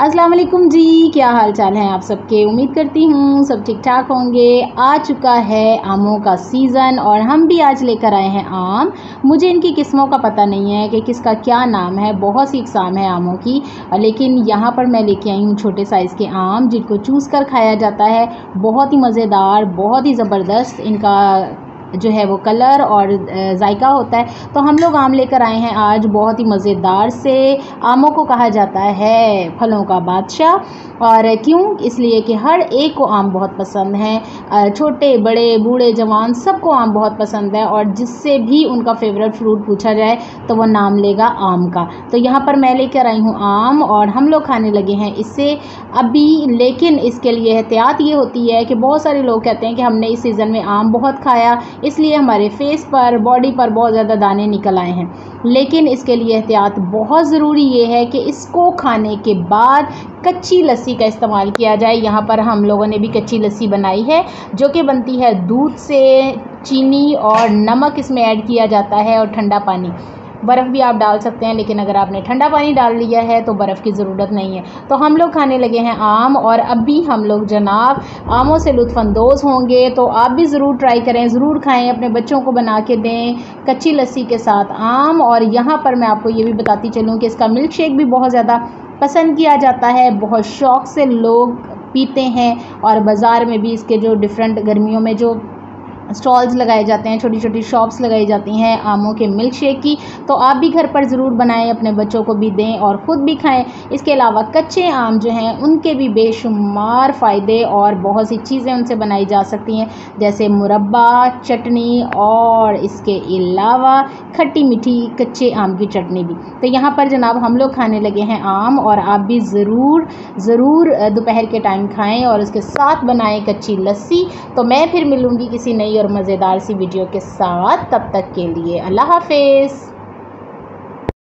अस्सलाम वालेकुम जी, क्या हाल चाल है आप सबके। उम्मीद करती हूँ सब ठीक ठाक होंगे। आ चुका है आमों का सीज़न और हम भी आज लेकर आए हैं आम। मुझे इनकी किस्मों का पता नहीं है कि किसका क्या नाम है, बहुत सी इकसाम है आमों की, लेकिन यहाँ पर मैं लेके आई हूँ छोटे साइज़ के आम जिनको चूस कर खाया जाता है। बहुत ही मज़ेदार, बहुत ही ज़बरदस्त इनका जो है वो कलर और जायका होता है। तो हम लोग आम लेकर आए हैं आज, बहुत ही मज़ेदार से। आमों को कहा जाता है फलों का बादशाह, और क्यों? इसलिए कि हर एक को आम बहुत पसंद है, छोटे बड़े बूढ़े जवान सबको आम बहुत पसंद है। और जिससे भी उनका फेवरेट फ्रूट पूछा जाए तो वो नाम लेगा आम का। तो यहाँ पर मैं लेकर आई हूँ आम और हम लोग खाने लगे हैं इससे अभी। लेकिन इसके लिए एहतियात ये होती है कि बहुत सारे लोग कहते हैं कि हमने इस सीज़न में आम बहुत खाया, इसलिए हमारे फेस पर, बॉडी पर बहुत ज़्यादा दाने निकल आए हैं। लेकिन इसके लिए एहतियात बहुत ज़रूरी ये है कि इसको खाने के बाद कच्ची लस्सी का इस्तेमाल किया जाए। यहाँ पर हम लोगों ने भी कच्ची लस्सी बनाई है जो कि बनती है दूध से, चीनी और नमक इसमें ऐड किया जाता है और ठंडा पानी। बर्फ़ भी आप डाल सकते हैं, लेकिन अगर आपने ठंडा पानी डाल लिया है तो बर्फ़ की ज़रूरत नहीं है। तो हम लोग खाने लगे हैं आम, और अभी हम लोग जनाब आमों से लुत्फ़अंदोज़ होंगे। तो आप भी ज़रूर ट्राई करें, ज़रूर खाएं, अपने बच्चों को बना के दें कच्ची लस्सी के साथ आम। और यहाँ पर मैं आपको ये भी बताती चलूँ कि इसका मिल्क शेक भी बहुत ज़्यादा पसंद किया जाता है, बहुत शौक़ से लोग पीते हैं। और बाज़ार में भी इसके जो डिफरेंट गर्मियों में जो स्टॉल्स लगाए जाते हैं, छोटी छोटी शॉप्स लगाई जाती हैं आमों के मिल्क शेक की। तो आप भी घर पर ज़रूर बनाएं, अपने बच्चों को भी दें और ख़ुद भी खाएं। इसके अलावा कच्चे आम जो हैं उनके भी बेशुमार फ़ायदे और बहुत सी चीज़ें उनसे बनाई जा सकती हैं, जैसे मुरब्बा, चटनी और इसके अलावा खट्टी मीठी कच्चे आम की चटनी भी। तो यहाँ पर जनाब हम लोग खाने लगे हैं आम, और आप भी ज़रूर दोपहर के टाइम खाएँ और उसके साथ बनाएँ कच्ची लस्सी। तो मैं फिर मिलूँगी किसी नई और मज़ेदार सी वीडियो के साथ। तब तक के लिए अल्लाह हाफ़िज़।